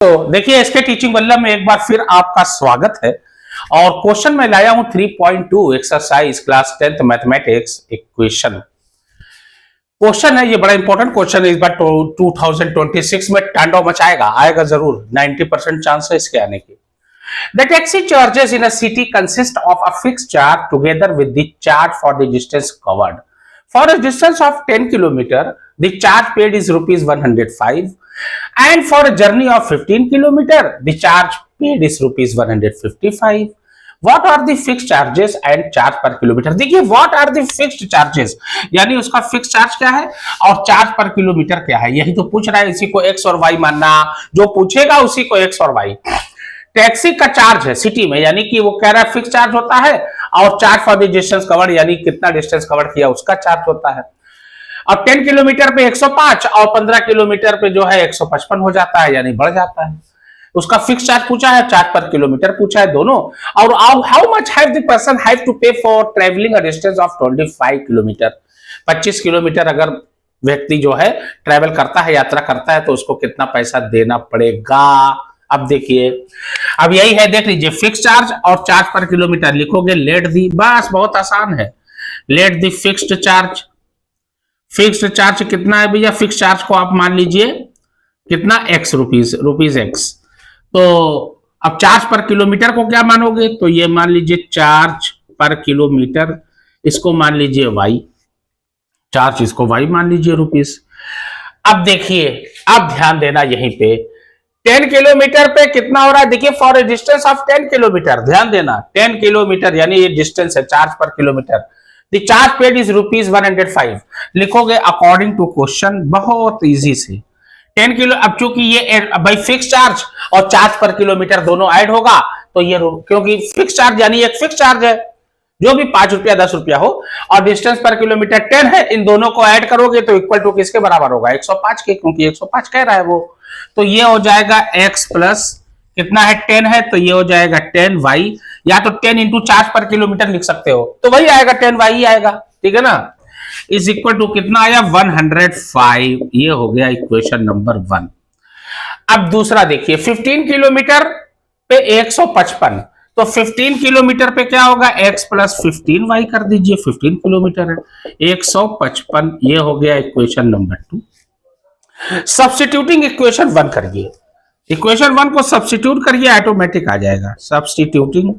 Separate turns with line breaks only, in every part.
तो देखिए इसके टीचिंग वल्लभ में एक बार फिर आपका स्वागत है। और क्वेश्चन में लाया हूं 3.2 exercise class 10th mathematics equation. Question है ये बड़ा इंपॉर्टेंट क्वेश्चन है, इस बार 2026 में तांडव मचाएगा, आएगा जरूर, 90% चांस है इसके आने की। The taxi charges in a city consist of a fixed charge together with the charge for the distance covered. For a distance of 10 km, the charge paid is rupees 105, and for a journey of 15 km, the charge paid is rupees 155. What are the fixed charges and charge per kilometer? देखिए what are the fixed charges, यानी उसका fix charge क्या है और charge पर kilometre क्या है, यही तो पूछ रहा है। इसी को x और y मानना, जो पूछेगा उसी को x और y। टैक्सी का चार्ज है सिटी में, यानी कि वो कह रहा है फिक्स चार्ज होता है, और charge for the distance covered, यानी कितना डिस्टेंस कवर किया उसका चार्ज होता है। और 10 किलोमीटर पे 105 और 15 किलोमीटर पे जो है 155 हो जाता है, यानी बढ़ जाता है। उसका फिक्स चार्ज पूछा है, चार्ज पर किलोमीटर पूछा है, दोनों। और how much have the person have to pay for travelling a distance of 25 kilometre. 25 kilometre अगर व्यक्ति जो है ट्रैवल करता है, यात्रा करता है, तो उसको कितना पैसा देना पड़ेगा। अब देखिए, अब यही है, देख लीजिए, फिक्स चार्ज और चार्ज पर किलोमीटर लिखोगे, लेट दी, बस बहुत आसान है, let the fixed charge. Fixed charge कितना है भैया, फिक्स चार्ज को आप मान लीजिए कितना, x रुपीज x। तो अब चार्ज पर किलोमीटर को क्या मानोगे, तो ये मान लीजिए चार्ज पर किलोमीटर, इसको मान लीजिए y, चार्ज इसको y मान लीजिए रुपीज। अब देखिए, अब ध्यान देना यहीं पे, 10 किलोमीटर पे कितना हो रहा है, देखिए for a distance of 10 kilometre, ध्यान देना 10 किलोमीटर यानी ये डिस्टेंस है, चार्ज पर kilometre. The charge paid is rupees 105। लिखोगे अकॉर्डिंग टू क्वेश्चन, बहुत इजी से 10 किलो। अब चूंकि ये भाई फिक्स चार्ज और चार्ज पर किलोमीटर दोनों ऐड होगा, तो ये क्योंकि फिक्स चार्ज यानी एक फिक्स चार्ज है, जो भी 5 रुपया 10 रुपया हो, और डिस्टेंस पर किलोमीटर 10 है, इन दोनों को ऐड करोगे तो इक्वल टू किसके बराबर होगा, 105 के, क्योंकि 105 कह रहा है वो। तो ये हो जाएगा x प्लस कितना है 10 है, तो ये हो जाएगा 10y, या तो 10 इंटू चार्ज पर किलोमीटर लिख सकते हो, तो वही आएगा 10y ही आएगा, ठीक है ना। इज इक्वल टू कितना आया 105, ये हो गया इक्वेशन नंबर 1। अब दूसरा देखिए, 15 किलोमीटर पे 155, तो 15 किलोमीटर पे क्या होगा, x प्लस 15y कर दीजिए, 15 किलोमीटर है 155, ये हो गया इक्वेशन नंबर 2। सब्स्टिट्यूटिंग इक्वेशन 1 करिए, इक्वेशन 1 को सब्स्टिट्यूट करिए, ऑटोमेटिक आ जाएगा। सब्स्टिट्यूटिंग,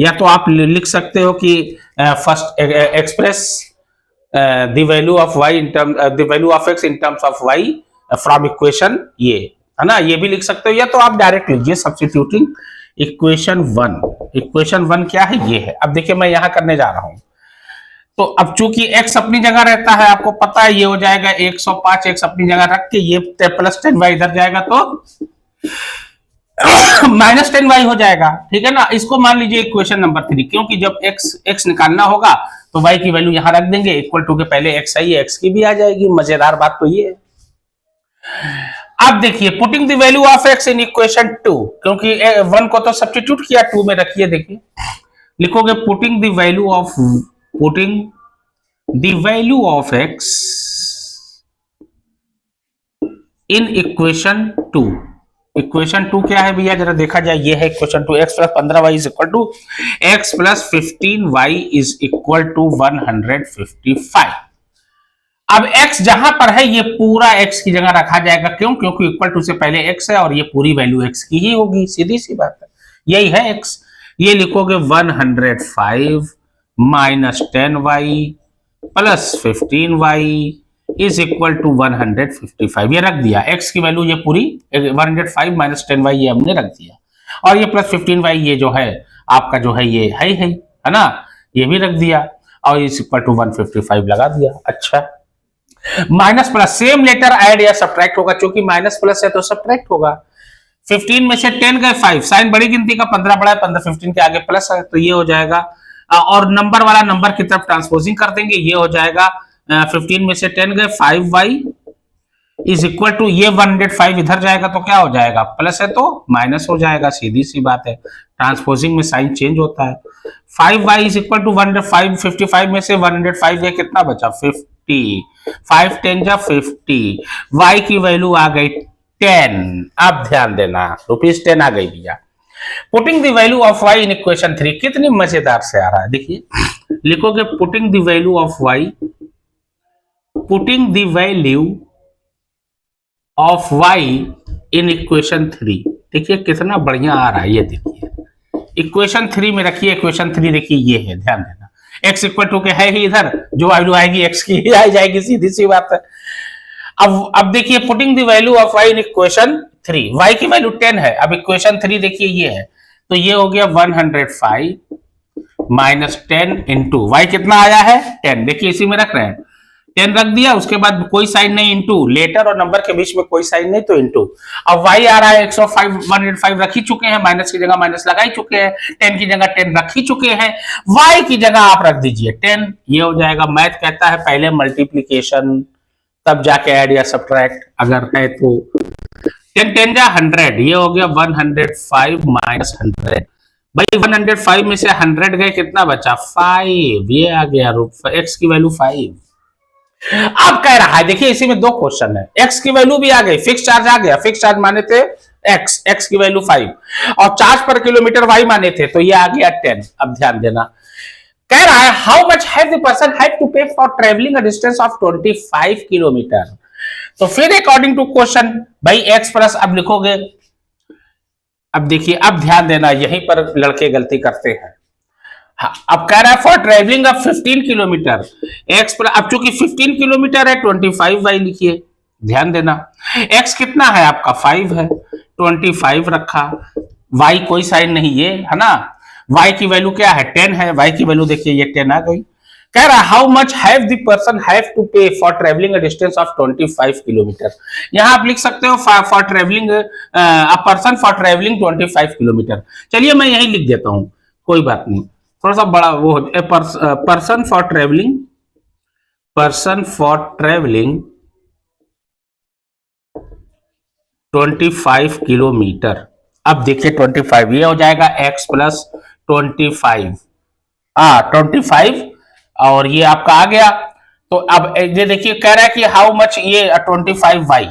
या तो आप लिख सकते हो कि first express the value of y in term, the value of x in terms of y from equation, ये है ना, ये भी लिख सकते हो, या तो आप डायरेक्ट लीजिए सब्स्टिट्यूटिंग इक्वेशन 1। इक्वेशन 1 क्या है, ये है। अब देखिए मैं यहां करने जा रहा हूं, तो अब चूंकि x अपनी जगह रहता है, आपको पता है, ये हो जाएगा 105, x अपनी जगह रख के ये प्लस 10y इधर जाएगा तो माइनस 10y हो जाएगा, ठीक है ना। इसको मान लीजिए इक्वेशन नंबर 3, क्योंकि जब x निकालना होगा तो y की वैल्यू यहां रख देंगे, इक्वल टू के पहले x आई है, x की भी आ जाएगी। मजेदार बात तो ये है। अब देखिए, putting the value of x in equation 2, क्योंकि 1 को तो सब्स्टिट्यूट किया, 2 में रखिए। देखिए लिखोगे putting the value of, putting the value of x in equation 2। Equation 2 क्या है भैया, जरा देखा जाए, ये है equation 2, x plus 15y is equal to x plus 15y is equal to 155। अब x जहां पर है ये पूरा x की जगह रखा जाएगा, क्यों, क्योंकि इक्वल टू से पहले x है और ये पूरी वैल्यू x की ही होगी, सीधी सी बात है, यही है x। ये लिखोगे 105 minus 10y plus 15y is equal to 155, ये रख दिया। x की वैल्यू ये पूरी 105 माइनस 10y ये हमने रख दिया, और ये प्लस 15y ये जो है आपका जो है ये है ना, ये भी रख दिया, और इज इक्वल टू 155 लगा दिया। अच्छा, minus plus, same letter add या सब्ट्रैक्ट होगा, क्योंकि माइनस प्लस है तो सब्ट्रैक्ट होगा। 15 में से 10 गए 5, साइन बड़ी गिनती का 15 बड़ा है, 15 15 के आगे प्लस है, तो ये हो जाएगा, और नंबर वाला नंबर की तरफ ट्रांसपोजिंग कर देंगे, ये हो जाएगा 15 में से 10 गए 5y इज इक्वल टू, ये 105 इधर जाएगा तो क्या हो जाएगा, प्लस है तो माइनस हो जाएगा, सीधी सी बात है, ट्रांसपोजिंग में साइन चेंज होता है। 5y इज इक्वल टू 105, 55 में से 105 गए, कितना बचा 50, 5 10 जा 50, y की वैल्यू आ गई 10। अब ध्यान देना, ₹10 आ गई भैया। Putting the value of y in equation 3, कितनी मजेदार से आ रहा है, देखिए लिखोगे putting the value of y, putting the value of y in equation 3। देखिए कितना बढ़िया आ रहा है, ये देखिए इक्वेशन 3 में रखिए, इक्वेशन 3 देखिए ये है, ध्यान देना x इक्वल टू के है ही इधर, जो वैल्यू आएगी x की ही आ जाएगी, सीधी सी बात है। अब देखिए putting the value of y in equation 3, y की वैल्यू 10 है, अब इक्वेशन 3 देखिए ये है, तो ये हो गया 105 माइनस 10 इंटू वाई कितना आया है 10, देखिए इसी में रख रहे हैं, 10 रख दिया, उसके बाद कोई साइन नहीं, इंटू, लेटर और नंबर के बीच में कोई साइन नहीं तो इंटू। अब y आ रहा है 105 रख ही चुके हैं, माइनस की जगह माइनस लगा ही चुके हैं, 10 की जगह 10 रख ही चुके हैं, y की जगह आप रख दीजिए 10, ये हो जाएगा। मैथ कहता है पहले मल्टीप्लीकेशन तब जाके ऐड या सब्ट्रैक्ट, अगर है तो 10 10 जा 100, ये हो गया 105 माइनस 100। भाई 105 में से 100 गए, कितना बचा 5, ये आ गया x की वैल्यू 5। अब कह रहा है, देखिए इसी में दो क्वेश्चन है, x की वैल्यू भी आ गई, फिक्स चार्ज आ गया, फिक्स चार्ज माने थे x की वैल्यू 5 और चार्ज पर किलोमीटर y माने थे, तो ये आ गया 10। अब ध्यान देना, कह रहा है how much have the person had to pay for travelling a distance of 25 kilometre. तो फिर अकॉर्डिंग टू क्वेश्चन भाई x प्लस, अब लिखोगे, अब देखिए अब ध्यान देना, यहीं पर लड़के गलती करते हैं। हाँ, अब कह रहा है फॉर ट्रेवलिंग अब 15 किलोमीटर एक्स पर, अब चूंकि 15 किलोमीटर है 25 वाई लिखिए, ध्यान देना एक्स कितना है आपका 5 है, 25 रखा, वाई कोई साइन नहीं ये है ना, वाई की वैल्यू क्या है 10 है, वाई की वैल्यू देखिए ये 10 आ गई। कह रहा है how much have the person have to pay for travelling a distance of 25 kilometre. यहां आप लिख सकते हो for travelling a person for travelling 25 kilometre, चलिए मैं यही लिख देता हूं, कोई बात नहीं, थोड़ा सा बड़ा वो पर्सन फॉर ट्रेवलिंग 25 किलोमीटर। अब देखिए 25 ये हो जाएगा x प्लस 25, 25 और ये आपका आ गया। तो अब ये देखिए कह रहा है कि हाउ मच ये 25y,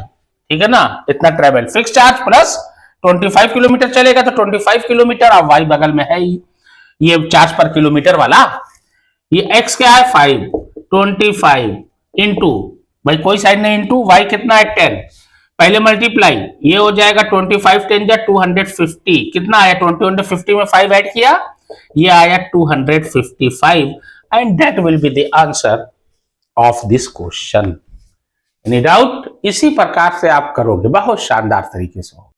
ठीक है ना, इतना travel, fix charge plus 25 kilometre चलेगा तो 25 किलोमीटर, अब y बगल में है ही ये चार्ज पर किलोमीटर वाला, ये x क्या है 5, 25 इंटू, भाई कोई साइड नहीं, इंटू y कितना है 10, पहले मल्टीप्लाई, ये हो जाएगा 25 10 जा 250, कितना आया 250 में 5 ऐड किया, ये आया 255 and that will be the answer of this question. Any doubt? इसी प्रकार से आप करोगे, बहुत शानदार तरीके से।